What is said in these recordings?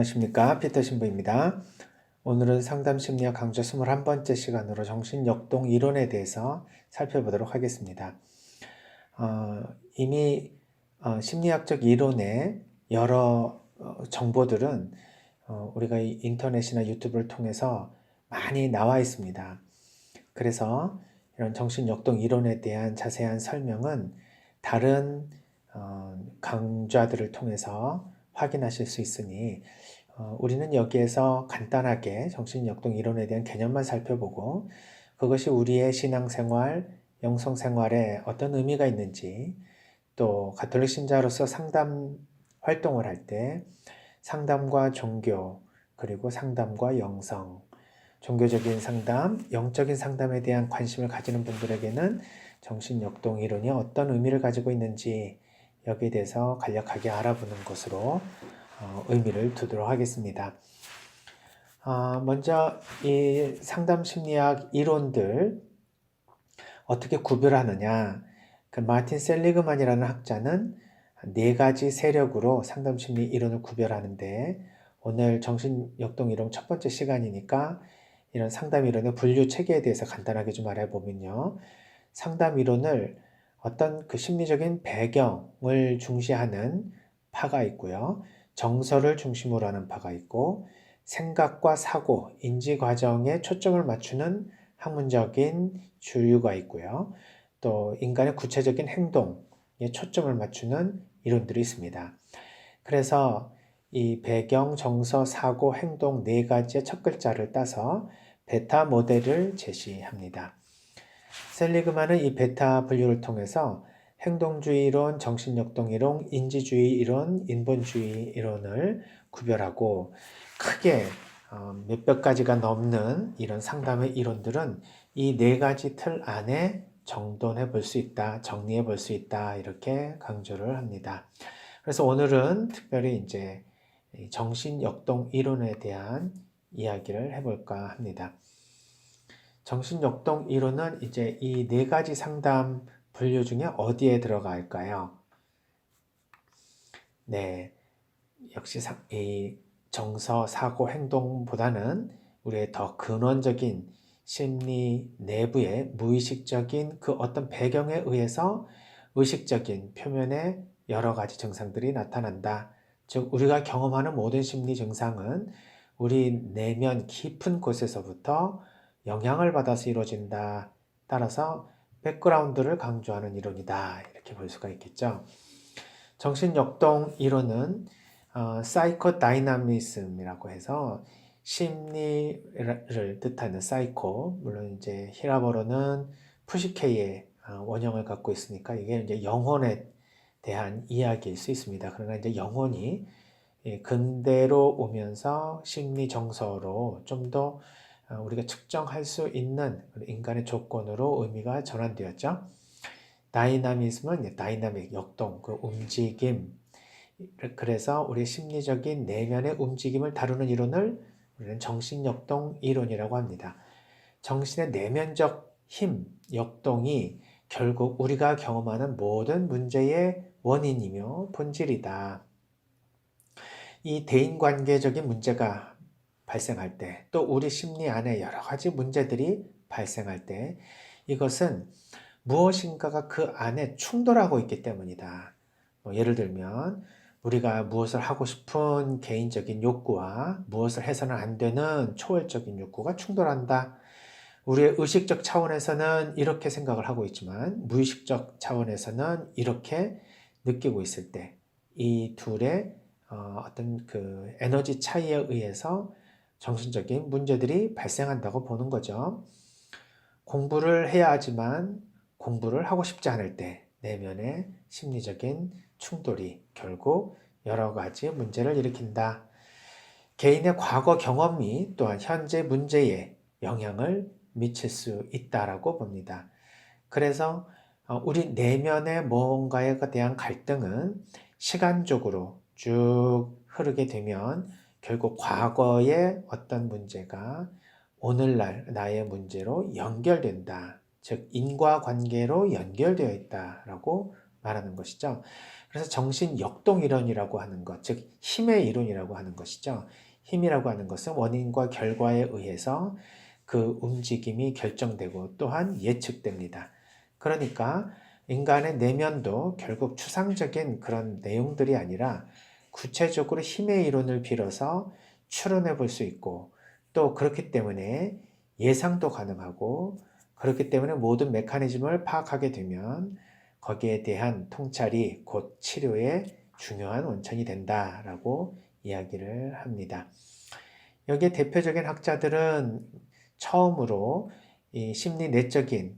안녕하십니까, 피터 신부입니다. 오늘은 상담심리학 강좌 21번째 시간으로 정신역동 이론에 대해서 살펴보도록 하겠습니다. 이미 심리학적 이론의 여러 정보들은 우리가 인터넷이나 유튜브를 통해서 많이 나와 있습니다. 그래서 이런 정신역동 이론에 대한 자세한 설명은 다른 강좌들을 통해서 확인하실 수 있으니 우리는 여기에서 간단하게 정신역동 이론에 대한 개념만 살펴보고 그것이 우리의 신앙생활, 영성생활에 어떤 의미가 있는지, 또 가톨릭 신자로서 상담 활동을 할 때 상담과 종교, 그리고 상담과 영성, 종교적인 상담, 영적인 상담에 대한 관심을 가지는 분들에게는 정신역동 이론이 어떤 의미를 가지고 있는지 여기에 대해서 간략하게 알아보는 것으로 의미를 두도록 하겠습니다. 먼저 이 상담심리학 이론들 어떻게 구별하느냐, 그 마틴 셀리그만이라는 학자는 4가지 세력으로 상담심리 이론을 구별하는데, 오늘 정신역동 이론 첫 번째 시간이니까 이런 상담 이론의 분류 체계에 대해서 간단하게 좀 알아보면요. 상담 이론을 어떤 그 심리적인 배경을 중시하는 파가 있고요. 정서를 중심으로 하는 파가 있고, 생각과 사고, 인지 과정에 초점을 맞추는 학문적인 주류가 있고요. 또 인간의 구체적인 행동에 초점을 맞추는 이론들이 있습니다. 그래서 이 배경, 정서, 사고, 행동 4가지의 첫 글자를 따서 베타 모델을 제시합니다. 셀리그만은 이 베타 분류를 통해서 행동주의 이론, 정신역동 이론, 인지주의 이론, 인본주의 이론을 구별하고, 크게 몇백 가지가 넘는 이런 상담의 이론들은 이 4가지 틀 안에 정돈해 볼 수 있다, 정리해 볼 수 있다, 이렇게 강조를 합니다. 그래서 오늘은 특별히 이제 정신역동 이론에 대한 이야기를 해볼까 합니다. 정신역동 이론은 이제 이 4가지 상담 분류 중에 어디에 들어갈까요? 네, 역시 이 정서, 사고, 행동보다는 우리의 더 근원적인 심리 내부의 무의식적인 그 어떤 배경에 의해서 의식적인 표면에 여러 가지 증상들이 나타난다. 즉, 우리가 경험하는 모든 심리 증상은 우리 내면 깊은 곳에서부터 영향을 받아서 이루어진다. 따라서 백그라운드를 강조하는 이론이다. 이렇게 볼 수가 있겠죠. 정신역동 이론은 사이코다이나미즘이라고 해서 심리를 뜻하는 사이코, 물론 이제 히라버로는 푸시케이의 원형을 갖고 있으니까 이게 이제 영혼에 대한 이야기일 수 있습니다. 그러나 이제 영혼이 근대로 오면서 심리 정서로 좀 더 우리가 측정할 수 있는 인간의 조건으로 의미가 전환되었죠. 다이나미즘은 다이나믹, 역동, 그 움직임. 그래서 우리 심리적인 내면의 움직임을 다루는 이론을 우리는 정신역동 이론이라고 합니다. 정신의 내면적 힘, 역동이 결국 우리가 경험하는 모든 문제의 원인이며 본질이다. 이 대인관계적인 문제가 발생할 때, 또 우리 심리 안에 여러 가지 문제들이 발생할 때, 이것은 무엇인가가 그 안에 충돌하고 있기 때문이다. 예를 들면 우리가 무엇을 하고 싶은 개인적인 욕구와 무엇을 해서는 안 되는 초월적인 욕구가 충돌한다. 우리의 의식적 차원에서는 이렇게 생각을 하고 있지만 무의식적 차원에서는 이렇게 느끼고 있을 때 이 둘의 어떤 그 에너지 차이에 의해서 정신적인 문제들이 발생한다고 보는 거죠. 공부를 해야 하지만 공부를 하고 싶지 않을 때 내면의 심리적인 충돌이 결국 여러 가지 문제를 일으킨다. 개인의 과거 경험이 또한 현재 문제에 영향을 미칠 수 있다라고 봅니다. 그래서 우리 내면의 뭔가에 대한 갈등은 시간적으로 쭉 흐르게 되면 결국 과거의 어떤 문제가 오늘날 나의 문제로 연결된다. 즉 인과관계로 연결되어 있다라고 말하는 것이죠. 그래서 정신역동 이론이라고 하는 것, 즉 힘의 이론이라고 하는 것이죠. 힘이라고 하는 것은 원인과 결과에 의해서 그 움직임이 결정되고 또한 예측됩니다. 그러니까 인간의 내면도 결국 추상적인 그런 내용들이 아니라 구체적으로 힘의 이론을 빌어서 추론해 볼 수 있고 또 그렇기 때문에 예상도 가능하고 그렇기 때문에 모든 메커니즘을 파악하게 되면 거기에 대한 통찰이 곧 치료의 중요한 원천이 된다라고 이야기를 합니다. 여기에 대표적인 학자들은 처음으로 이 심리 내적인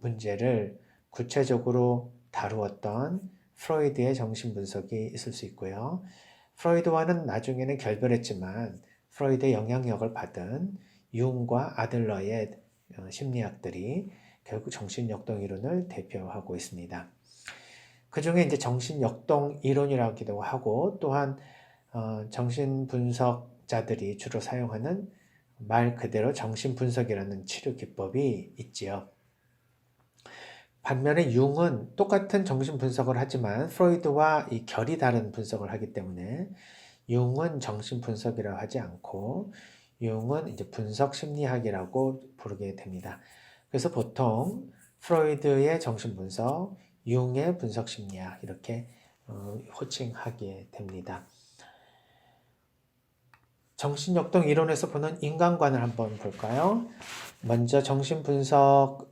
문제를 구체적으로 다루었던 프로이드의 정신분석이 있을 수 있고요. 프로이드와는 나중에는 결별했지만 프로이드의 영향력을 받은 융과 아들러의 심리학들이 결국 정신역동 이론을 대표하고 있습니다. 그 중에 이제 정신역동 이론이라기도 하고 또한 정신분석자들이 주로 사용하는 말 그대로 정신분석이라는 치료 기법이 있지요. 반면에 융은 똑같은 정신분석을 하지만 프로이드와 이 결이 다른 분석을 하기 때문에 융은 정신분석이라고 하지 않고 융은 이제 분석심리학이라고 부르게 됩니다. 그래서 보통 프로이드의 정신분석, 융의 분석심리학 이렇게 호칭하게 됩니다. 정신역동 이론에서 보는 인간관을 한번 볼까요? 먼저 정신분석이나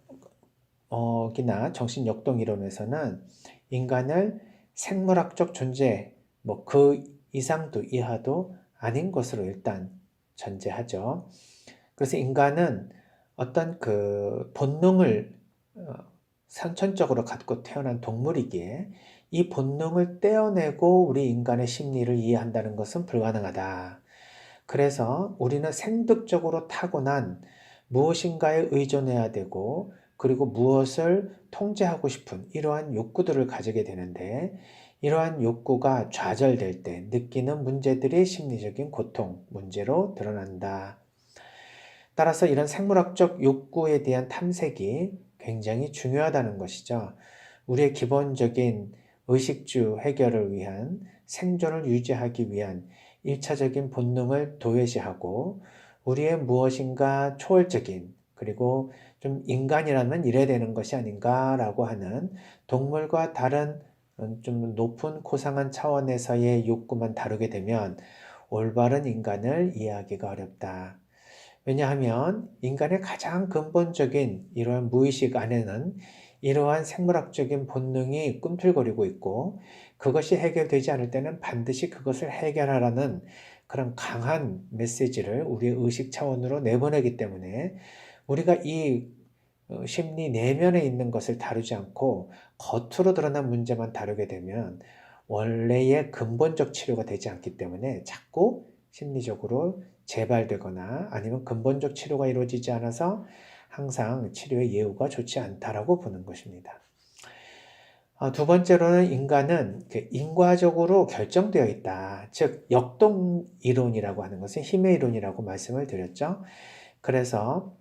정신역동 이론에서는 인간을 생물학적 존재, 뭐 그 이상도 이하도 아닌 것으로 일단 전제하죠. 그래서 인간은 어떤 그 본능을 선천적으로 갖고 태어난 동물이기에 이 본능을 떼어내고 우리 인간의 심리를 이해한다는 것은 불가능하다. 그래서 우리는 생득적으로 타고난 무엇인가에 의존해야 되고 그리고 무엇을 통제하고 싶은 이러한 욕구들을 가지게 되는데 이러한 욕구가 좌절될 때 느끼는 문제들이 심리적인 고통, 문제로 드러난다. 따라서 이런 생물학적 욕구에 대한 탐색이 굉장히 중요하다는 것이죠. 우리의 기본적인 의식주 해결을 위한 생존을 유지하기 위한 1차적인 본능을 도외시하고 우리의 무엇인가 초월적인 그리고 좀 인간이라면 이래야 되는 것이 아닌가라고 하는 동물과 다른 좀 높은 고상한 차원에서의 욕구만 다루게 되면 올바른 인간을 이해하기가 어렵다. 왜냐하면 인간의 가장 근본적인 이러한 무의식 안에는 이러한 생물학적인 본능이 꿈틀거리고 있고 그것이 해결되지 않을 때는 반드시 그것을 해결하라는 그런 강한 메시지를 우리의 의식 차원으로 내보내기 때문에 우리가 이 심리 내면에 있는 것을 다루지 않고 겉으로 드러난 문제만 다루게 되면 원래의 근본적 치료가 되지 않기 때문에 자꾸 심리적으로 재발되거나 아니면 근본적 치료가 이루어지지 않아서 항상 치료의 예후가 좋지 않다라고 보는 것입니다. 두 번째로는 인간은 인과적으로 결정되어 있다. 즉 역동 이론이라고 하는 것은 힘의 이론이라고 말씀을 드렸죠. 그래서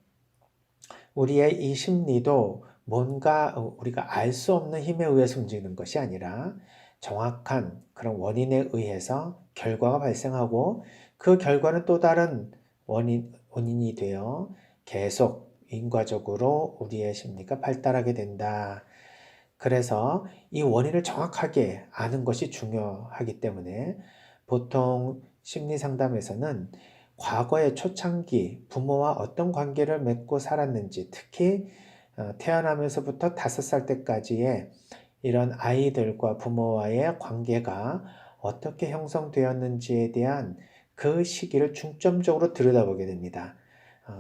우리의 이 심리도 뭔가 우리가 알 수 없는 힘에 의해서 움직이는 것이 아니라 정확한 그런 원인에 의해서 결과가 발생하고 그 결과는 또 다른 원인이 되어 계속 인과적으로 우리의 심리가 발달하게 된다. 그래서 이 원인을 정확하게 아는 것이 중요하기 때문에 보통 심리 상담에서는 과거의 초창기 부모와 어떤 관계를 맺고 살았는지 특히 태어나면서부터 5살 때까지의 이런 아이들과 부모와의 관계가 어떻게 형성되었는지에 대한 그 시기를 중점적으로 들여다보게 됩니다.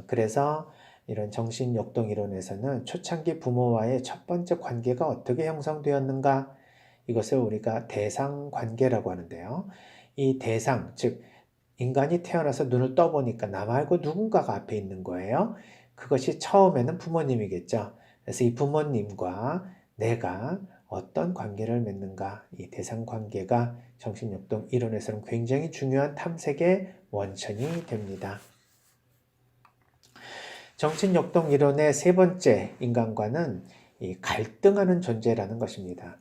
그래서 이런 정신역동 이론에서는 초창기 부모와의 첫 번째 관계가 어떻게 형성되었는가 이것을 우리가 대상 관계라고 하는데요. 이 대상, 즉 인간이 태어나서 눈을 떠보니까 나 말고 누군가가 앞에 있는 거예요. 그것이 처음에는 부모님이겠죠. 그래서 이 부모님과 내가 어떤 관계를 맺는가 이 대상 관계가 정신역동 이론에서는 굉장히 중요한 탐색의 원천이 됩니다. 정신역동 이론의 세 번째 인간과는 이 갈등하는 존재라는 것입니다.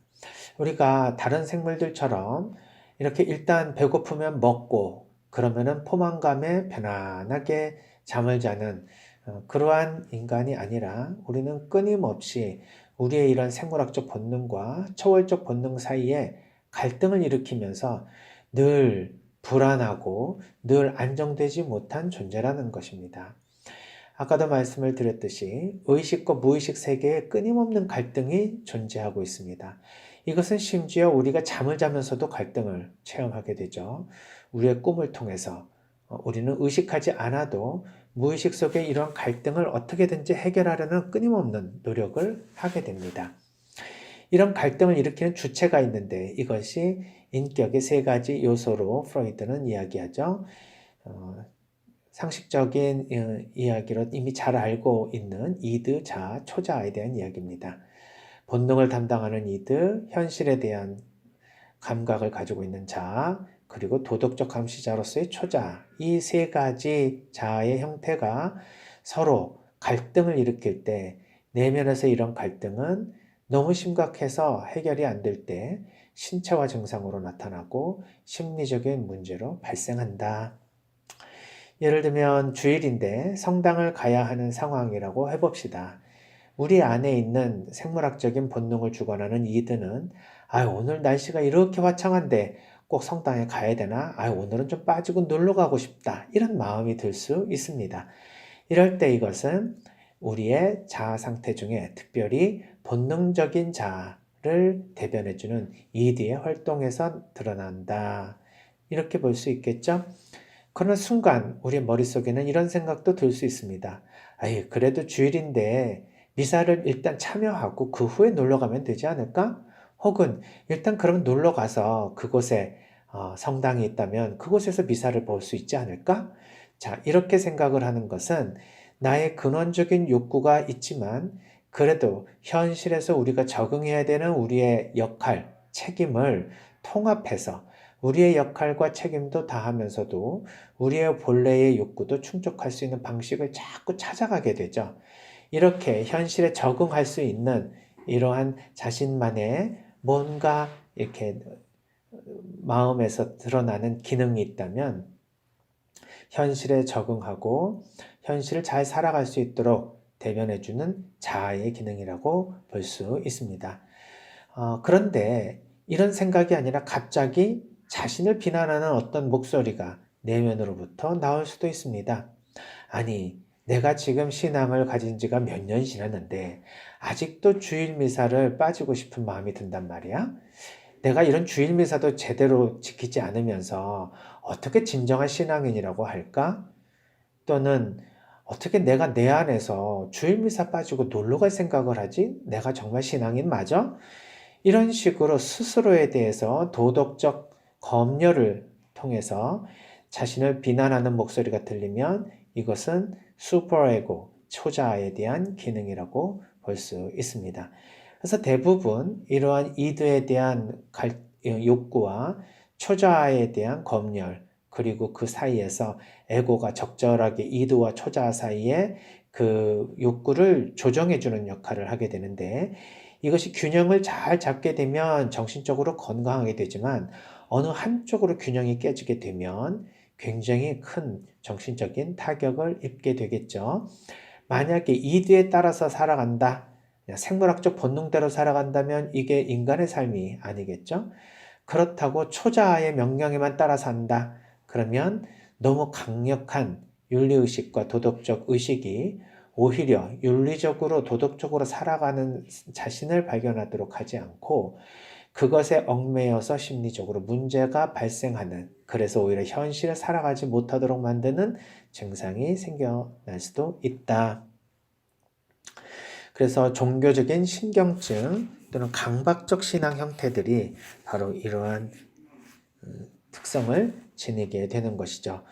우리가 다른 생물들처럼 이렇게 일단 배고프면 먹고 그러면은 포만감에 편안하게 잠을 자는 그러한 인간이 아니라 우리는 끊임없이 우리의 이런 생물학적 본능과 초월적 본능 사이에 갈등을 일으키면서 늘 불안하고 늘 안정되지 못한 존재라는 것입니다. 아까도 말씀을 드렸듯이 의식과 무의식 세계에 끊임없는 갈등이 존재하고 있습니다. 이것은 심지어 우리가 잠을 자면서도 갈등을 체험하게 되죠. 우리의 꿈을 통해서 우리는 의식하지 않아도 무의식 속에 이런 갈등을 어떻게든지 해결하려는 끊임없는 노력을 하게 됩니다. 이런 갈등을 일으키는 주체가 있는데 이것이 인격의 세 가지 요소로 프로이트는 이야기하죠. 상식적인 이야기로 이미 잘 알고 있는 이드, 자, 초자에 대한 이야기입니다. 본능을 담당하는 이드, 현실에 대한 감각을 가지고 있는 자, 그리고 도덕적 감시자로서의 초자, 이 세 가지 자의 형태가 서로 갈등을 일으킬 때 내면에서 이런 갈등은 너무 심각해서 해결이 안 될 때 신체화 증상으로 나타나고 심리적인 문제로 발생한다. 예를 들면 주일인데 성당을 가야 하는 상황이라고 해봅시다. 우리 안에 있는 생물학적인 본능을 주관하는 이드는 오늘 날씨가 이렇게 화창한데 꼭 성당에 가야 되나? 오늘은 좀 빠지고 놀러 가고 싶다. 이런 마음이 들 수 있습니다. 이럴 때 이것은 우리의 자아 상태 중에 특별히 본능적인 자아를 대변해주는 이드의 활동에서 드러난다. 이렇게 볼 수 있겠죠? 그러나 순간 우리 머릿속에는 이런 생각도 들 수 있습니다. 그래도 주일인데 미사를 일단 참여하고 그 후에 놀러 가면 되지 않을까? 혹은 일단 그럼 놀러 가서 그곳에 성당이 있다면 그곳에서 미사를 볼 수 있지 않을까? 자, 이렇게 생각을 하는 것은 나의 근원적인 욕구가 있지만 그래도 현실에서 우리가 적응해야 되는 우리의 역할, 책임을 통합해서 우리의 역할과 책임도 다하면서도 우리의 본래의 욕구도 충족할 수 있는 방식을 자꾸 찾아가게 되죠. 이렇게 현실에 적응할 수 있는 이러한 자신만의 뭔가 이렇게 마음에서 드러나는 기능이 있다면 현실에 적응하고 현실을 잘 살아갈 수 있도록 대변해주는 자아의 기능이라고 볼 수 있습니다. 그런데 이런 생각이 아니라 갑자기 자신을 비난하는 어떤 목소리가 내면으로부터 나올 수도 있습니다. 아니, 내가 지금 신앙을 가진 지가 몇 년 지났는데 아직도 주일 미사를 빠지고 싶은 마음이 든단 말이야. 내가 이런 주일 미사도 제대로 지키지 않으면서 어떻게 진정한 신앙인이라고 할까? 또는 어떻게 내가 내 안에서 주일 미사 빠지고 놀러 갈 생각을 하지? 내가 정말 신앙인 맞아? 이런 식으로 스스로에 대해서 도덕적 검열을 통해서 자신을 비난하는 목소리가 들리면 이것은 슈퍼에고, 초자아에 대한 기능이라고 볼 수 있습니다. 그래서 대부분 이러한 이드에 대한 욕구와 초자아에 대한 검열, 그리고 그 사이에서 에고가 적절하게 이드와 초자아 사이에 그 욕구를 조정해주는 역할을 하게 되는데 이것이 균형을 잘 잡게 되면 정신적으로 건강하게 되지만 어느 한쪽으로 균형이 깨지게 되면 굉장히 큰 정신적인 타격을 입게 되겠죠. 만약에 이드에 따라서 살아간다, 생물학적 본능대로 살아간다면 이게 인간의 삶이 아니겠죠. 그렇다고 초자아의 명령에만 따라 산다. 그러면 너무 강력한 윤리의식과 도덕적 의식이 오히려 윤리적으로 도덕적으로 살아가는 자신을 발견하도록 하지 않고 그것에 얽매여서 심리적으로 문제가 발생하는, 그래서 오히려 현실에 살아가지 못하도록 만드는 증상이 생겨날 수도 있다. 그래서 종교적인 신경증 또는 강박적 신앙 형태들이 바로 이러한 특성을 지니게 되는 것이죠.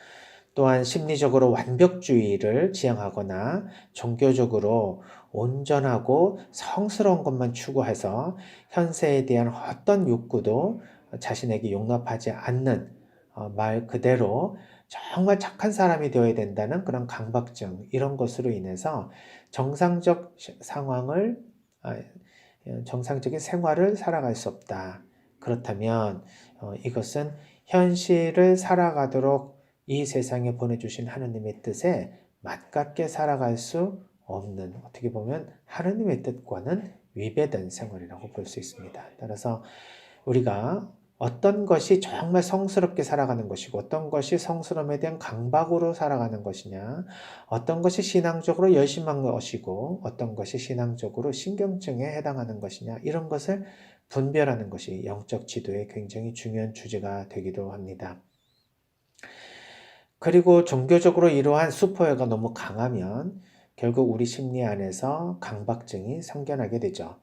또한 심리적으로 완벽주의를 지향하거나 종교적으로 온전하고 성스러운 것만 추구해서 현세에 대한 어떤 욕구도 자신에게 용납하지 않는 말 그대로 정말 착한 사람이 되어야 된다는 그런 강박증, 이런 것으로 인해서 정상적 상황을 정상적인 생활을 살아갈 수 없다. 그렇다면 이것은 현실을 살아가도록 이 세상에 보내주신 하느님의 뜻에 맞깝게 살아갈 수 없는, 어떻게 보면 하느님의 뜻과는 위배된 생활이라고 볼 수 있습니다. 따라서 우리가 어떤 것이 정말 성스럽게 살아가는 것이고 어떤 것이 성스러움에 대한 강박으로 살아가는 것이냐, 어떤 것이 신앙적으로 열심한 것이고 어떤 것이 신앙적으로 신경증에 해당하는 것이냐, 이런 것을 분별하는 것이 영적 지도의 굉장히 중요한 주제가 되기도 합니다. 그리고 종교적으로 이러한 수포가 너무 강하면 결국 우리 심리 안에서 강박증이 생겨나게 되죠.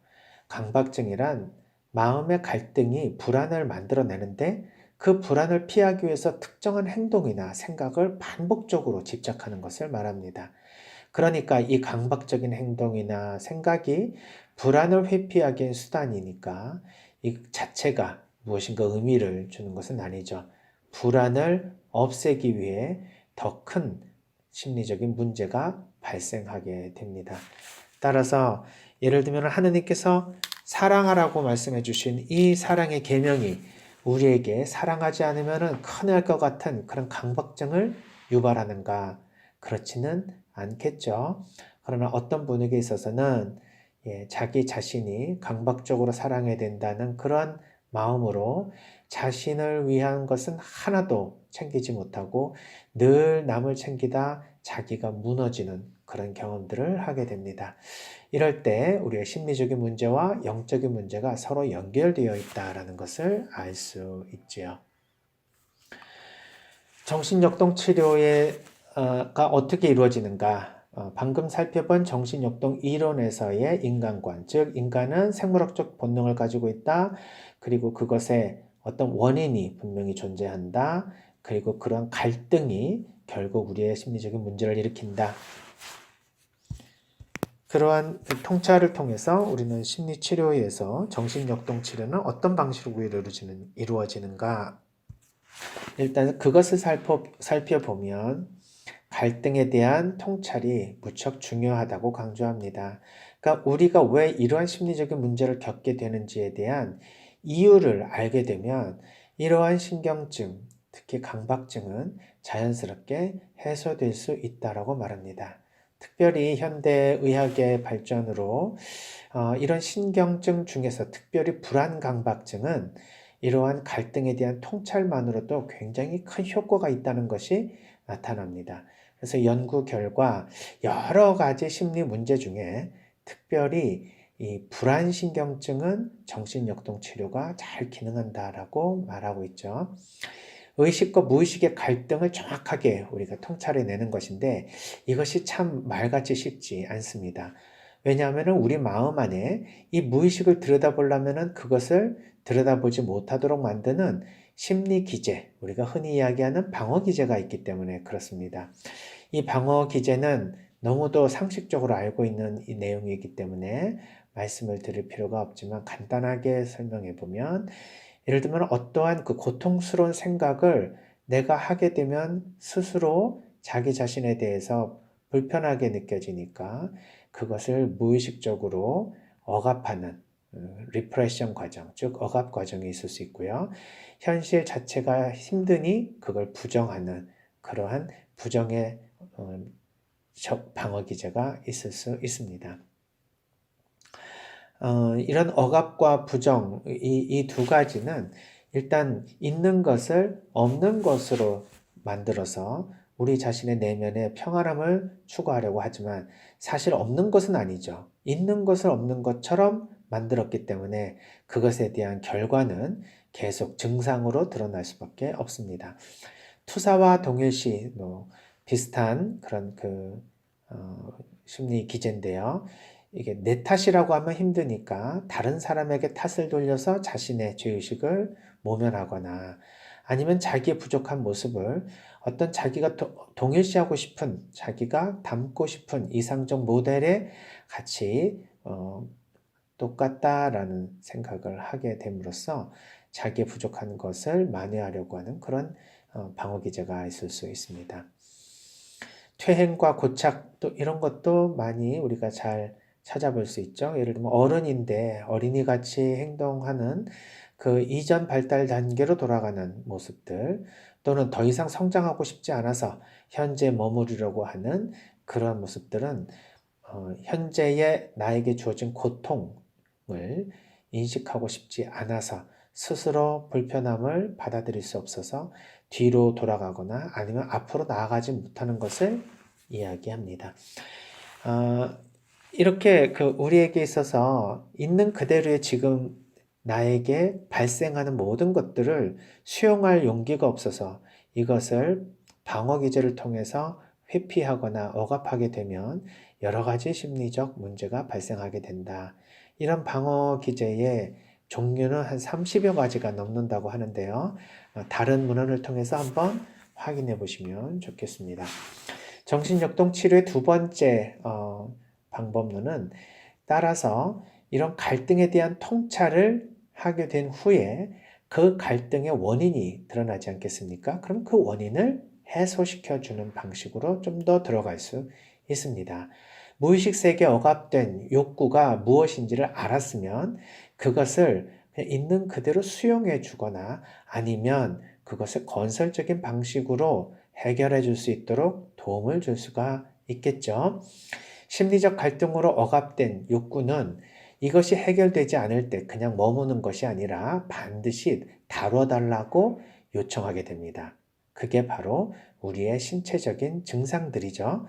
강박증이란 마음의 갈등이 불안을 만들어내는데 그 불안을 피하기 위해서 특정한 행동이나 생각을 반복적으로 집착하는 것을 말합니다. 그러니까 이 강박적인 행동이나 생각이 불안을 회피하기엔 수단이니까 이 자체가 무엇인가 의미를 주는 것은 아니죠. 불안을 없애기 위해 더 큰 심리적인 문제가 발생하게 됩니다. 따라서 예를 들면 하느님께서 사랑하라고 말씀해 주신 이 사랑의 계명이 우리에게 사랑하지 않으면 큰일 날 것 같은 그런 강박증을 유발하는가? 그렇지는 않겠죠. 그러나 어떤 분에게 있어서는 자기 자신이 강박적으로 사랑해야 된다는 그런 마음으로 자신을 위한 것은 하나도 챙기지 못하고 늘 남을 챙기다 자기가 무너지는 그런 경험들을 하게 됩니다. 이럴 때 우리의 심리적인 문제와 영적인 문제가 서로 연결되어 있다는 것을 알 수 있지요. 정신역동 치료가 어떻게 이루어지는가? 방금 살펴본 정신역동 이론에서의 인간관, 즉 인간은 생물학적 본능을 가지고 있다. 그리고 그것에 어떤 원인이 분명히 존재한다. 그리고 그런 갈등이 결국 우리의 심리적인 문제를 일으킨다. 그러한 통찰을 통해서 우리는 심리치료에서 정신역동 치료는 어떤 방식으로 이루어지는가? 일단 그것을 살펴보면 갈등에 대한 통찰이 무척 중요하다고 강조합니다. 그러니까 우리가 왜 이러한 심리적인 문제를 겪게 되는지에 대한 이유를 알게 되면 이러한 신경증, 특히 강박증은 자연스럽게 해소될 수 있다고 말합니다. 특별히 현대의학의 발전으로 이런 신경증 중에서 특별히 불안강박증은 이러한 갈등에 대한 통찰만으로도 굉장히 큰 효과가 있다는 것이 나타납니다. 그래서 연구 결과 여러 가지 심리 문제 중에 특별히 이 불안신경증은 정신역동 치료가 잘 기능한다라고 말하고 있죠. 의식과 무의식의 갈등을 정확하게 우리가 통찰해내는 것인데 이것이 참 말같이 쉽지 않습니다. 왜냐하면 우리 마음 안에 이 무의식을 들여다보려면 그것을 들여다보지 못하도록 만드는 심리 기제, 우리가 흔히 이야기하는 방어 기제가 있기 때문에 그렇습니다. 이 방어 기제는 너무도 상식적으로 알고 있는 이 내용이기 때문에 말씀을 드릴 필요가 없지만 간단하게 설명해 보면 예를 들면 어떠한 그 고통스러운 생각을 내가 하게 되면 스스로 자기 자신에 대해서 불편하게 느껴지니까 그것을 무의식적으로 억압하는 리프레션 과정, 즉 억압 과정이 있을 수 있고요. 현실 자체가 힘드니 그걸 부정하는 그러한 부정의 방어 기제가 있을 수 있습니다. 이런 억압과 부정, 이 두 가지는 일단 있는 것을 없는 것으로 만들어서 우리 자신의 내면의 평안함을 추구하려고 하지만 사실 없는 것은 아니죠. 있는 것을 없는 것처럼 만들었기 때문에 그것에 대한 결과는 계속 증상으로 드러날 수밖에 없습니다. 투사와 동일시 비슷한 그런 심리 기제인데요. 이게 내 탓이라고 하면 힘드니까 다른 사람에게 탓을 돌려서 자신의 죄의식을 모면하거나 아니면 자기의 부족한 모습을 어떤 자기가 동일시하고 싶은 자기가 닮고 싶은 이상적 모델에 같이 똑같다라는 생각을 하게 됨으로써 자기의 부족한 것을 만회하려고 하는 그런 방어 기제가 있을 수 있습니다. 퇴행과 고착 또 이런 것도 많이 우리가 잘 찾아볼 수 있죠. 예를 들면 어른인데 어린이같이 행동하는 그 이전 발달 단계로 돌아가는 모습들, 또는 더 이상 성장하고 싶지 않아서 현재 머무르려고 하는 그런 모습들은 현재의 나에게 주어진 고통을 인식하고 싶지 않아서 스스로 불편함을 받아들일 수 없어서 뒤로 돌아가거나 아니면 앞으로 나아가지 못하는 것을 이야기합니다. 이렇게 우리에게 있어서 있는 그대로의 지금 나에게 발생하는 모든 것들을 수용할 용기가 없어서 이것을 방어 기제를 통해서 회피하거나 억압하게 되면 여러 가지 심리적 문제가 발생하게 된다. 이런 방어 기제의 종류는 한 30여 가지가 넘는다고 하는데요. 다른 문헌을 통해서 한번 확인해 보시면 좋겠습니다. 정신역동 치료의 두 번째 방법론은, 따라서 이런 갈등에 대한 통찰을 하게 된 후에 그 갈등의 원인이 드러나지 않겠습니까? 그럼 그 원인을 해소시켜주는 방식으로 좀 더 들어갈 수 있습니다. 무의식 세계에 억압된 욕구가 무엇인지를 알았으면 그것을 그냥 있는 그대로 수용해 주거나 아니면 그것을 건설적인 방식으로 해결해 줄 수 있도록 도움을 줄 수가 있겠죠. 심리적 갈등으로 억압된 욕구는 이것이 해결되지 않을 때 그냥 머무는 것이 아니라 반드시 다뤄달라고 요청하게 됩니다. 그게 바로 우리의 신체적인 증상들이죠.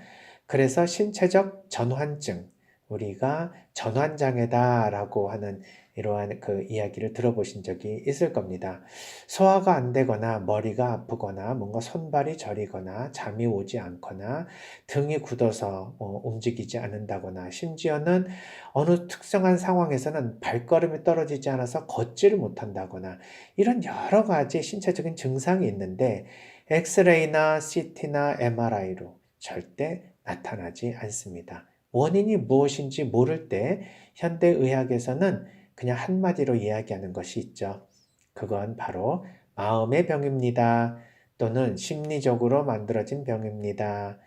그래서 신체적 전환증, 우리가 전환장애다라고 하는 이러한 그 이야기를 들어보신 적이 있을 겁니다. 소화가 안 되거나 머리가 아프거나 뭔가 손발이 저리거나 잠이 오지 않거나 등이 굳어서 움직이지 않는다거나, 심지어는 어느 특정한 상황에서는 발걸음이 떨어지지 않아서 걷지를 못한다거나, 이런 여러 가지 신체적인 증상이 있는데 엑스레이나 CT나 MRI로 절대 나타나지 않습니다. 원인이 무엇인지 모를 때 현대의학에서는 그냥 한마디로 이야기하는 것이 있죠. 그건 바로 마음의 병입니다. 또는 심리적으로 만들어진 병입니다.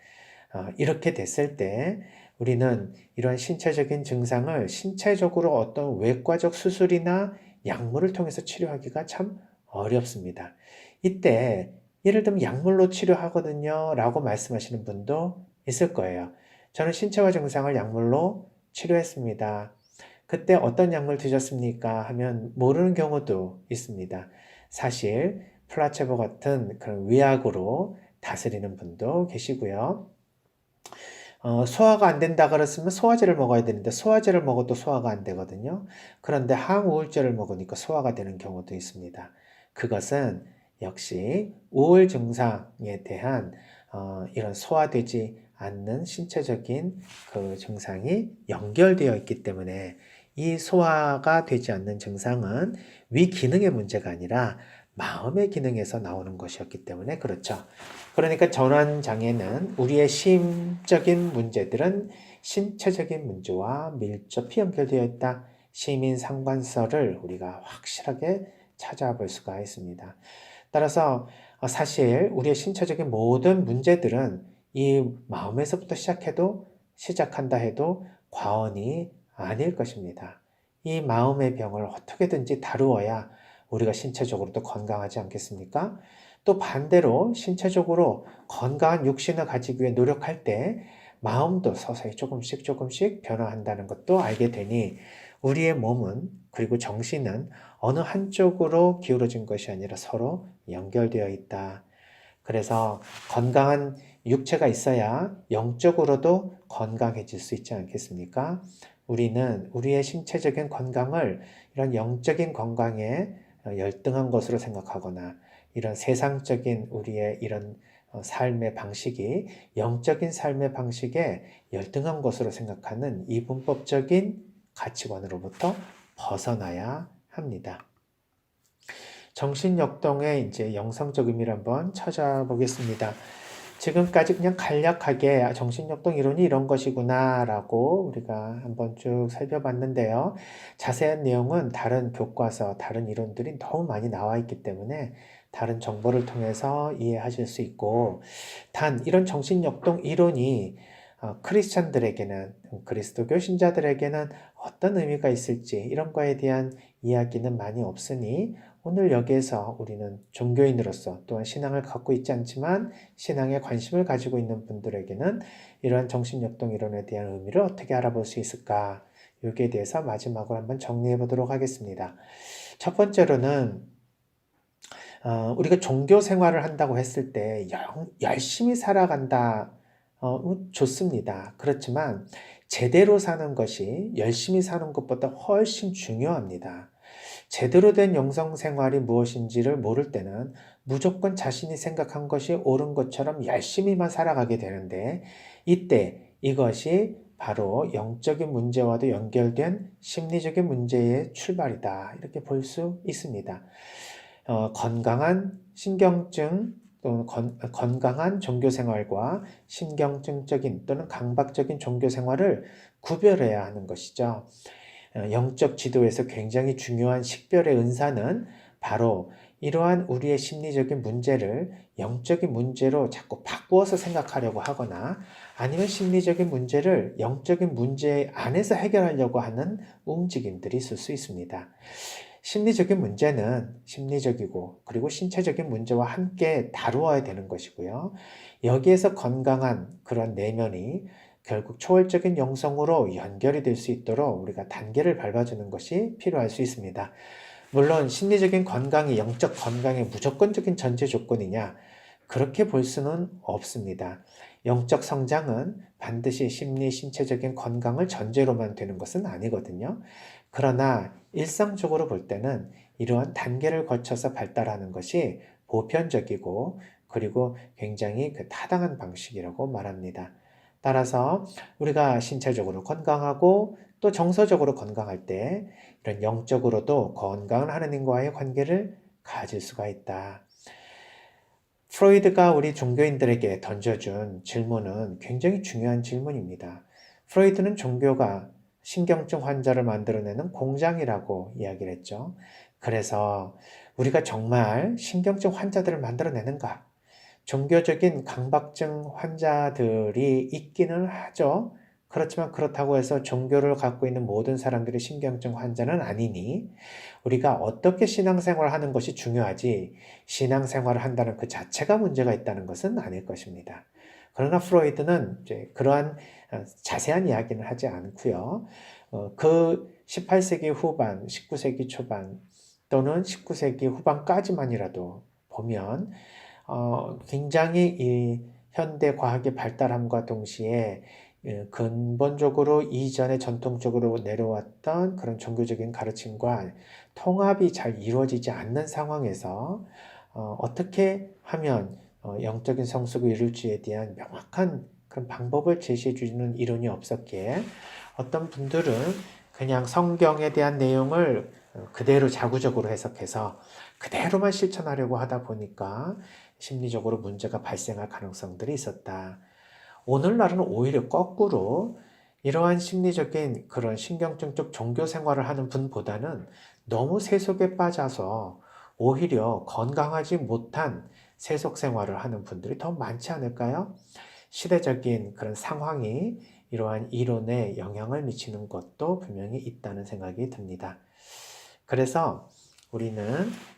이렇게 됐을 때 우리는 이러한 신체적인 증상을 신체적으로 어떤 외과적 수술이나 약물을 통해서 치료하기가 참 어렵습니다. 이때 예를 들면 약물로 치료하거든요 라고 말씀하시는 분도 있을 거예요. 저는 신체화 증상을 약물로 치료했습니다. 그때 어떤 약물 드셨습니까? 하면 모르는 경우도 있습니다. 사실 플라체보 같은 그런 위약으로 다스리는 분도 계시고요. 소화가 안 된다 그랬으면 소화제를 먹어야 되는데 소화제를 먹어도 소화가 안 되거든요. 그런데 항우울제를 먹으니까 소화가 되는 경우도 있습니다. 그것은 역시 우울 증상에 대한 이런 소화되지 않는 신체적인 그 증상이 연결되어 있기 때문에, 이 소화가 되지 않는 증상은 위 기능의 문제가 아니라 마음의 기능에서 나오는 것이었기 때문에 그렇죠. 그러니까 전환장애는 우리의 심적인 문제들은 신체적인 문제와 밀접히 연결되어 있다. 시민 상관설을 우리가 확실하게 찾아볼 수가 있습니다. 따라서 사실 우리의 신체적인 모든 문제들은 이 마음에서부터 시작한다 해도 과언이 아닐 것입니다. 이 마음의 병을 어떻게든지 다루어야 우리가 신체적으로도 건강하지 않겠습니까? 또 반대로 신체적으로 건강한 육신을 가지기 위해 노력할 때 마음도 서서히 조금씩 변화한다는 것도 알게 되니, 우리의 몸은, 그리고 정신은 어느 한쪽으로 기울어진 것이 아니라 서로 연결되어 있다. 그래서 건강한 육체가 있어야 영적으로도 건강해질 수 있지 않겠습니까? 우리는 우리의 신체적인 건강을 이런 영적인 건강에 열등한 것으로 생각하거나, 이런 세상적인 우리의 이런 삶의 방식이 영적인 삶의 방식에 열등한 것으로 생각하는 이분법적인 가치관으로부터 벗어나야 합니다. 정신역동의 이제 영성적 의미를 한번 찾아보겠습니다. 지금까지 그냥 간략하게 정신역동 이론이 이런 것이구나 라고 우리가 한번 쭉 살펴봤는데요. 자세한 내용은 다른 교과서, 다른 이론들이 너무 많이 나와 있기 때문에 다른 정보를 통해서 이해하실 수 있고, 단 이런 정신역동 이론이 크리스천들에게는, 그리스도교 신자들에게는 어떤 의미가 있을지 이런 거에 대한 이야기는 많이 없으니 오늘 여기에서 우리는 종교인으로서 또한 신앙을 갖고 있지 않지만 신앙에 관심을 가지고 있는 분들에게는 이러한 정신역동 이론에 대한 의미를 어떻게 알아볼 수 있을까? 여기에 대해서 마지막으로 한번 정리해 보도록 하겠습니다. 첫 번째로는 우리가 종교 생활을 한다고 했을 때 열심히 살아간다. 좋습니다. 그렇지만 제대로 사는 것이 열심히 사는 것보다 훨씬 중요합니다. 제대로 된 영성 생활이 무엇인지를 모를 때는 무조건 자신이 생각한 것이 옳은 것처럼 열심히만 살아가게 되는데 이때 이것이 바로 영적인 문제와도 연결된 심리적인 문제의 출발이다. 이렇게 볼 수 있습니다. 건강한 신경증 또는 건강한 종교생활과 신경증적인 또는 강박적인 종교생활을 구별해야 하는 것이죠. 영적 지도에서 굉장히 중요한 식별의 은사는 바로 이러한 우리의 심리적인 문제를 영적인 문제로 자꾸 바꾸어서 생각하려고 하거나 아니면 심리적인 문제를 영적인 문제 안에서 해결하려고 하는 움직임들이 있을 수 있습니다. 심리적인 문제는 심리적이고 그리고 신체적인 문제와 함께 다루어야 되는 것이고요. 여기에서 건강한 그런 내면이 결국 초월적인 영성으로 연결이 될 수 있도록 우리가 단계를 밟아주는 것이 필요할 수 있습니다. 물론 심리적인 건강이 영적 건강의 무조건적인 전제 조건이냐? 그렇게 볼 수는 없습니다. 영적 성장은 반드시 심리, 신체적인 건강을 전제로만 되는 것은 아니거든요. 그러나 일상적으로 볼 때는 이러한 단계를 거쳐서 발달하는 것이 보편적이고 그리고 굉장히 타당한 방식이라고 말합니다. 따라서 우리가 신체적으로 건강하고 또 정서적으로 건강할 때 이런 영적으로도 건강한 하느님과의 관계를 가질 수가 있다. 프로이드가 우리 종교인들에게 던져준 질문은 굉장히 중요한 질문입니다. 프로이드는 종교가 신경증 환자를 만들어내는 공장이라고 이야기를 했죠. 그래서 우리가 정말 신경증 환자들을 만들어내는가? 종교적인 강박증 환자들이 있기는 하죠. 그렇지만 그렇다고 해서 종교를 갖고 있는 모든 사람들이 신경증 환자는 아니니 우리가 어떻게 신앙생활을 하는 것이 중요하지 신앙생활을 한다는 그 자체가 문제가 있다는 것은 아닐 것입니다. 그러나 프로이드는 이제 그러한 자세한 이야기는 하지 않고요. 그 18세기 후반, 19세기 초반 또는 19세기 후반까지만이라도 보면 굉장히 이 현대 과학의 발달함과 동시에 근본적으로 이전에 전통적으로 내려왔던 그런 종교적인 가르침과 통합이 잘 이루어지지 않는 상황에서 어떻게 하면 영적인 성숙을 이룰지에 대한 명확한 그런 방법을 제시해 주는 이론이 없었기에 어떤 분들은 그냥 성경에 대한 내용을 그대로 자구적으로 해석해서 그대로만 실천하려고 하다 보니까 심리적으로 문제가 발생할 가능성들이 있었다. 오늘날은 오히려 거꾸로 이러한 심리적인 그런 신경증적 종교 생활을 하는 분보다는 너무 세속에 빠져서 오히려 건강하지 못한 세속 생활을 하는 분들이 더 많지 않을까요? 시대적인 그런 상황이 이러한 이론에 영향을 미치는 것도 분명히 있다는 생각이 듭니다. 그래서 우리는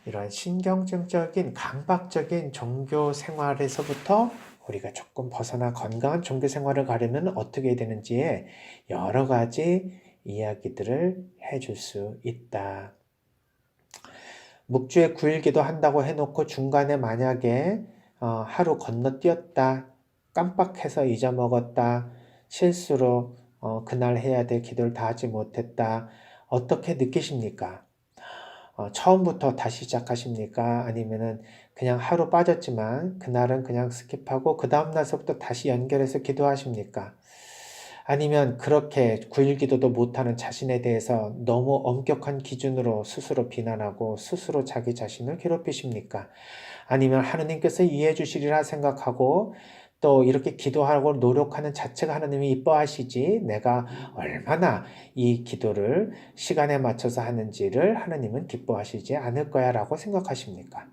이러한 신경증적인 강박적인 종교 생활에서부터 우리가 조금 벗어나 건강한 종교 생활을 가려면 어떻게 되는지에 여러 가지 이야기들을 해줄 수 있다. 묵주에 9일기도 한다고 해놓고 중간에 만약에 하루 건너뛰었다, 깜빡해서 잊어먹었다, 실수로 그날 해야 될 기도를 다 하지 못했다. 어떻게 느끼십니까? 처음부터 다시 시작하십니까? 아니면은 그냥 하루 빠졌지만 그날은 그냥 스킵하고 그 다음 날서부터 다시 연결해서 기도하십니까? 아니면 그렇게 9일 기도도 못하는 자신에 대해서 너무 엄격한 기준으로 스스로 비난하고 스스로 자기 자신을 괴롭히십니까? 아니면 하느님께서 이해해 주시리라 생각하고 또 이렇게 기도하고 노력하는 자체가 하나님이 이뻐하시지 내가 얼마나 이 기도를 시간에 맞춰서 하는지를 하나님은 기뻐하시지 않을 거야 라고 생각하십니까?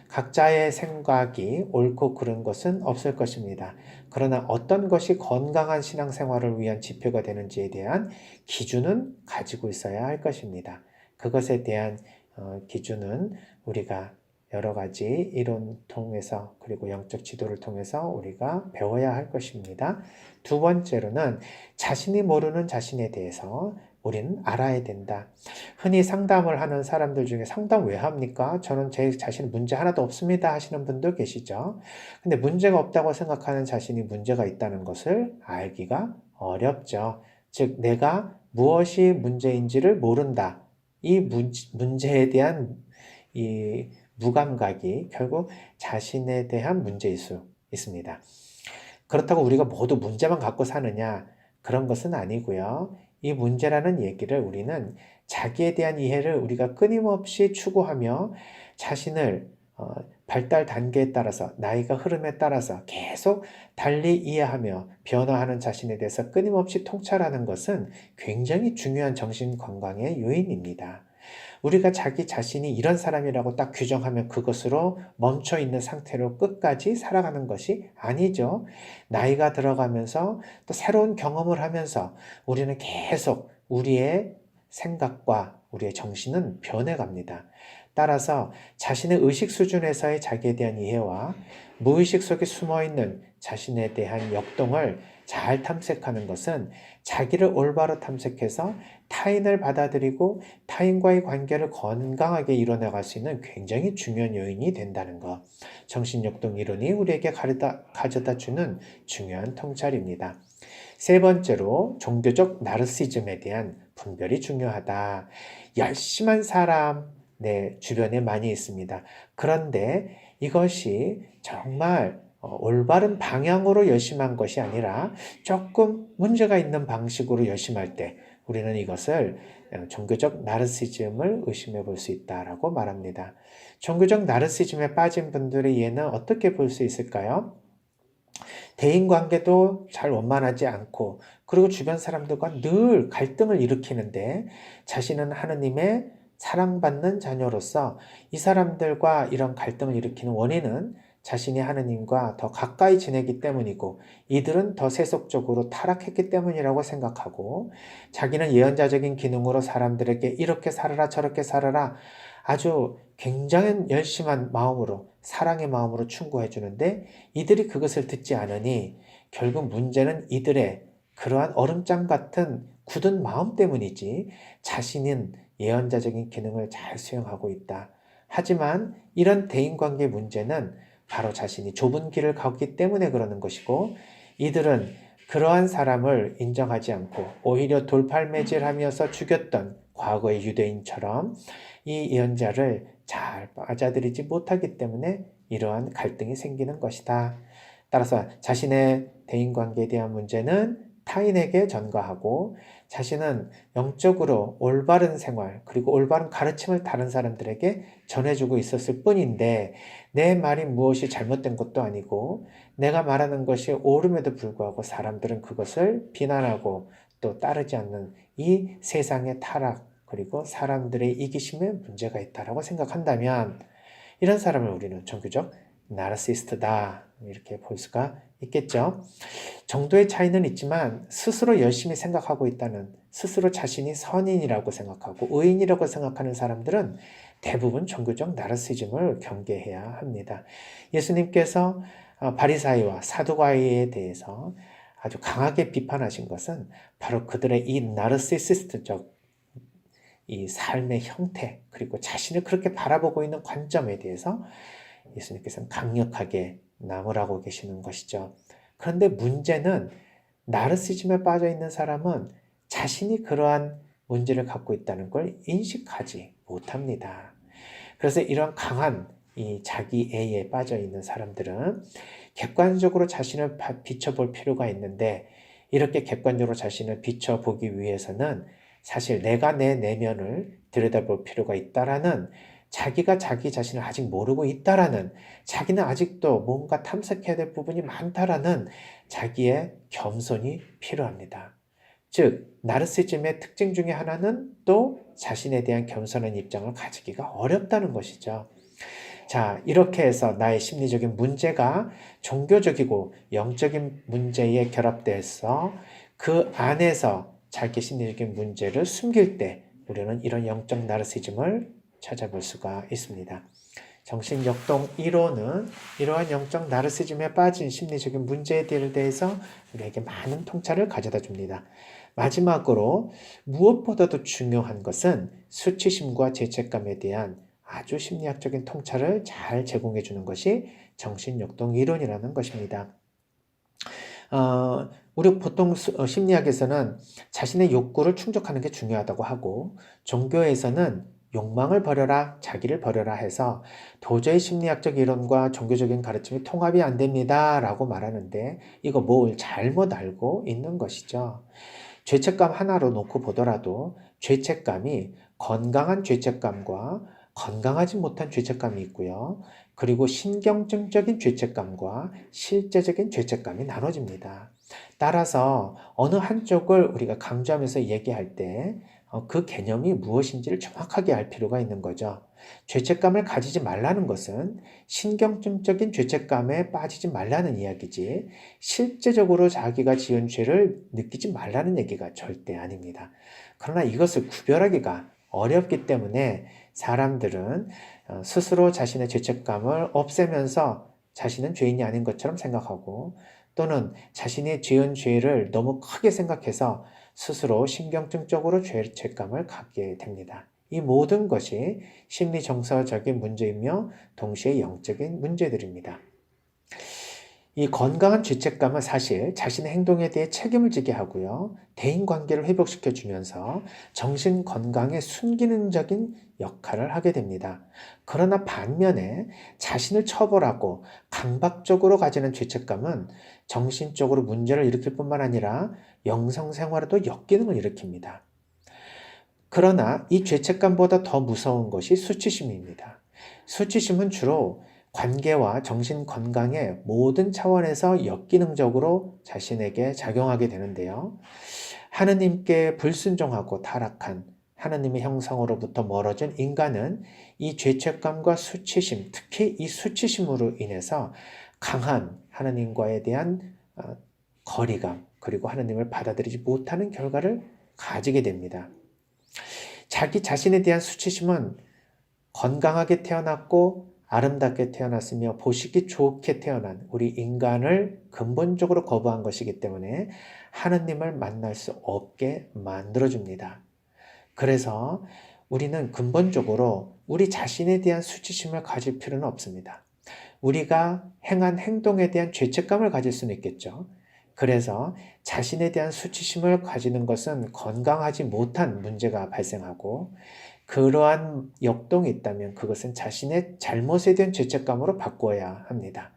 각자의 생각이 옳고 그른 것은 없을 것입니다. 그러나 어떤 것이 건강한 신앙생활을 위한 지표가 되는지에 대한 기준은 가지고 있어야 할 것입니다. 그것에 대한 기준은 우리가 여러 가지 이론 통해서 그리고 영적 지도를 통해서 우리가 배워야 할 것입니다. 두 번째로는 자신이 모르는 자신에 대해서 우리는 알아야 된다. 흔히 상담을 하는 사람들 중에 상담 왜 합니까? 저는 제 자신 문제 하나도 없습니다 하시는 분도 계시죠. 근데 문제가 없다고 생각하는 자신이 문제가 있다는 것을 알기가 어렵죠. 즉, 내가 무엇이 문제인지를 모른다. 이 문제에 대한 이 무감각이 결국 자신에 대한 문제일 수 있습니다. 그렇다고 우리가 모두 문제만 갖고 사느냐? 그런 것은 아니고요. 이 문제라는 얘기를 우리는 자기에 대한 이해를 우리가 끊임없이 추구하며 자신을 발달 단계에 따라서 나이가 흐름에 따라서 계속 달리 이해하며 변화하는 자신에 대해서 끊임없이 통찰하는 것은 굉장히 중요한 정신 건강의 요인입니다. 우리가 자기 자신이 이런 사람이라고 딱 규정하면 그것으로 멈춰 있는 상태로 끝까지 살아가는 것이 아니죠. 나이가 들어가면서 또 새로운 경험을 하면서 우리는 계속 우리의 생각과 우리의 정신은 변해갑니다. 따라서 자신의 의식 수준에서의 자기에 대한 이해와 무의식 속에 숨어있는 자신에 대한 역동을 잘 탐색하는 것은 자기를 올바로 탐색해서 타인을 받아들이고 타인과의 관계를 건강하게 이뤄나갈 수 있는 굉장히 중요한 요인이 된다는 것. 정신역동 이론이 우리에게 가져다 주는 중요한 통찰입니다. 세 번째로 종교적 나르시즘에 대한 분별이 중요하다. 열심한 사람 내 주변에 많이 있습니다. 그런데 이것이 정말 올바른 방향으로 열심한 것이 아니라 조금 문제가 있는 방식으로 열심할 때 우리는 이것을 종교적 나르시즘을 의심해 볼 수 있다라고 말합니다. 종교적 나르시즘에 빠진 분들의 예는 어떻게 볼 수 있을까요? 대인관계도 잘 원만하지 않고 그리고 주변 사람들과 늘 갈등을 일으키는데 자신은 하느님의 사랑받는 자녀로서 이 사람들과 이런 갈등을 일으키는 원인은 자신이 하느님과 더 가까이 지내기 때문이고 이들은 더 세속적으로 타락했기 때문이라고 생각하고 자기는 예언자적인 기능으로 사람들에게 이렇게 살아라 저렇게 살아라 아주 굉장히 열심한 마음으로 사랑의 마음으로 충고해 주는데 이들이 그것을 듣지 않으니 결국 문제는 이들의 그러한 얼음장 같은 굳은 마음 때문이지 자신은 예언자적인 기능을 잘 수행하고 있다. 하지만 이런 대인관계 문제는 바로 자신이 좁은 길을 걷기 때문에 그러는 것이고 이들은 그러한 사람을 인정하지 않고 오히려 돌팔매질하면서 죽였던 과거의 유대인처럼 이 예언자를 잘 맞아들이지 못하기 때문에 이러한 갈등이 생기는 것이다. 따라서 자신의 대인관계에 대한 문제는 타인에게 전가하고 자신은 영적으로 올바른 생활 그리고 올바른 가르침을 다른 사람들에게 전해주고 있었을 뿐인데 내 말이 무엇이 잘못된 것도 아니고 내가 말하는 것이 옳음에도 불구하고 사람들은 그것을 비난하고 또 따르지 않는 이 세상의 타락 그리고 사람들의 이기심에 문제가 있다라고 생각한다면 이런 사람을 우리는 종교적 나르시스트다 이렇게 볼 수가 있겠죠. 정도의 차이는 있지만 스스로 열심히 생각하고 있다는 스스로 자신이 선인이라고 생각하고 의인이라고 생각하는 사람들은 대부분 종교적 나르시즘을 경계해야 합니다. 예수님께서 바리사이와 사두가이에 대해서 아주 강하게 비판하신 것은 바로 그들의 이 나르시시스트적 이 삶의 형태 그리고 자신을 그렇게 바라보고 있는 관점에 대해서 예수님께서는 강력하게 나무라고 계시는 것이죠. 그런데 문제는 나르시즘에 빠져 있는 사람은 자신이 그러한 문제를 갖고 있다는 걸 인식하지 못합니다. 그래서 이런 강한 이 자기애에 빠져 있는 사람들은 객관적으로 자신을 비춰볼 필요가 있는데 이렇게 객관적으로 자신을 비춰보기 위해서는 사실 내가 내 내면을 들여다볼 필요가 있다라는 자기가 자기 자신을 아직 모르고 있다라는 자기는 아직도 뭔가 탐색해야 될 부분이 많다라는 자기의 겸손이 필요합니다. 즉 나르시즘의 특징 중에 하나는 또 자신에 대한 겸손한 입장을 가지기가 어렵다는 것이죠. 자, 이렇게 해서 나의 심리적인 문제가 종교적이고 영적인 문제에 결합돼서 그 안에서 자기 심리적인 문제를 숨길 때 우리는 이런 영적 나르시즘을 찾아볼 수가 있습니다. 정신역동 1호는 이러한 영적 나르시즘에 빠진 심리적인 문제에 대해서 우리에게 많은 통찰을 가져다 줍니다. 마지막으로 무엇보다도 중요한 것은 수치심과 죄책감에 대한 아주 심리학적인 통찰을 잘 제공해 주는 것이 정신역동 이론이라는 것입니다. 우리 보통 심리학에서는 자신의 욕구를 충족하는 게 중요하다고 하고 종교에서는 욕망을 버려라, 자기를 버려라 해서 도저히 심리학적 이론과 종교적인 가르침이 통합이 안 됩니다 라고 말하는데 이거 뭘 잘못 알고 있는 것이죠. 죄책감 하나로 놓고 보더라도 죄책감이 건강한 죄책감과 건강하지 못한 죄책감이 있고요. 그리고 신경증적인 죄책감과 실제적인 죄책감이 나눠집니다. 따라서 어느 한쪽을 우리가 강조하면서 얘기할 때 그 개념이 무엇인지를 정확하게 알 필요가 있는 거죠. 죄책감을 가지지 말라는 것은 신경증적인 죄책감에 빠지지 말라는 이야기지 실제적으로 자기가 지은 죄를 느끼지 말라는 얘기가 절대 아닙니다. 그러나 이것을 구별하기가 어렵기 때문에 사람들은 스스로 자신의 죄책감을 없애면서 자신은 죄인이 아닌 것처럼 생각하고 또는 자신이 지은 죄를 너무 크게 생각해서 스스로 신경증적으로 죄책감을 갖게 됩니다. 이 모든 것이 심리 정서적인 문제이며 동시에 영적인 문제들입니다. 이 건강한 죄책감은 사실 자신의 행동에 대해 책임을 지게 하고요. 대인관계를 회복시켜 주면서 정신 건강에 순기능적인 역할을 하게 됩니다. 그러나 반면에 자신을 처벌하고 강박적으로 가지는 죄책감은 정신적으로 문제를 일으킬 뿐만 아니라 영성 생활에도 역기능을 일으킵니다. 그러나 이 죄책감보다 더 무서운 것이 수치심입니다. 수치심은 주로 관계와 정신 건강의 모든 차원에서 역기능적으로 자신에게 작용하게 되는데요. 하느님께 불순종하고 타락한 하느님의 형상으로부터 멀어진 인간은 이 죄책감과 수치심, 특히 이 수치심으로 인해서 강한 하느님과에 대한 거리감, 그리고 하느님을 받아들이지 못하는 결과를 가지게 됩니다. 자기 자신에 대한 수치심은 건강하게 태어났고 아름답게 태어났으며 보시기 좋게 태어난 우리 인간을 근본적으로 거부한 것이기 때문에 하느님을 만날 수 없게 만들어줍니다. 그래서 우리는 근본적으로 우리 자신에 대한 수치심을 가질 필요는 없습니다. 우리가 행한 행동에 대한 죄책감을 가질 수는 있겠죠. 그래서 자신에 대한 수치심을 가지는 것은 건강하지 못한 문제가 발생하고 그러한 역동이 있다면 그것은 자신의 잘못에 대한 죄책감으로 바꿔야 합니다.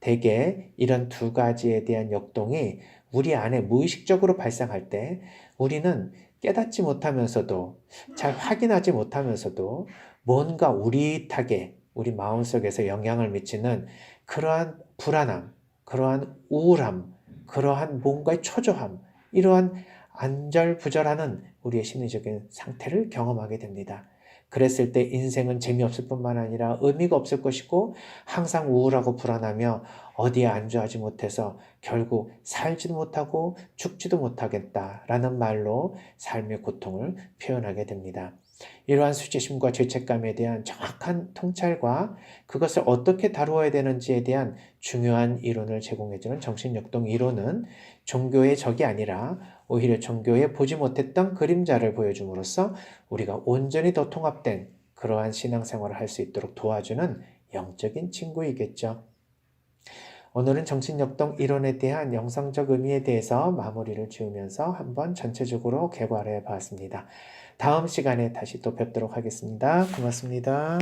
대개 이런 두 가지에 대한 역동이 우리 안에 무의식적으로 발생할 때 우리는 깨닫지 못하면서도 잘 확인하지 못하면서도 뭔가 우릿하게 우리 마음속에서 영향을 미치는 그러한 불안함, 그러한 우울함, 그러한 뭔가의 초조함, 이러한 안절부절하는 우리의 심리적인 상태를 경험하게 됩니다. 그랬을 때 인생은 재미없을 뿐만 아니라 의미가 없을 것이고 항상 우울하고 불안하며 어디에 안주하지 못해서 결국 살지도 못하고 죽지도 못하겠다라는 말로 삶의 고통을 표현하게 됩니다. 이러한 수치심과 죄책감에 대한 정확한 통찰과 그것을 어떻게 다루어야 되는지에 대한 중요한 이론을 제공해주는 정신역동 이론은 종교의 적이 아니라 오히려 종교에 보지 못했던 그림자를 보여줌으로써 우리가 온전히 더 통합된 그러한 신앙생활을 할 수 있도록 도와주는 영적인 친구이겠죠. 오늘은 정신역동 이론에 대한 영성적 의미에 대해서 마무리를 지으면서 한번 전체적으로 개괄해 봤습니다. 다음 시간에 다시 또 뵙도록 하겠습니다. 고맙습니다.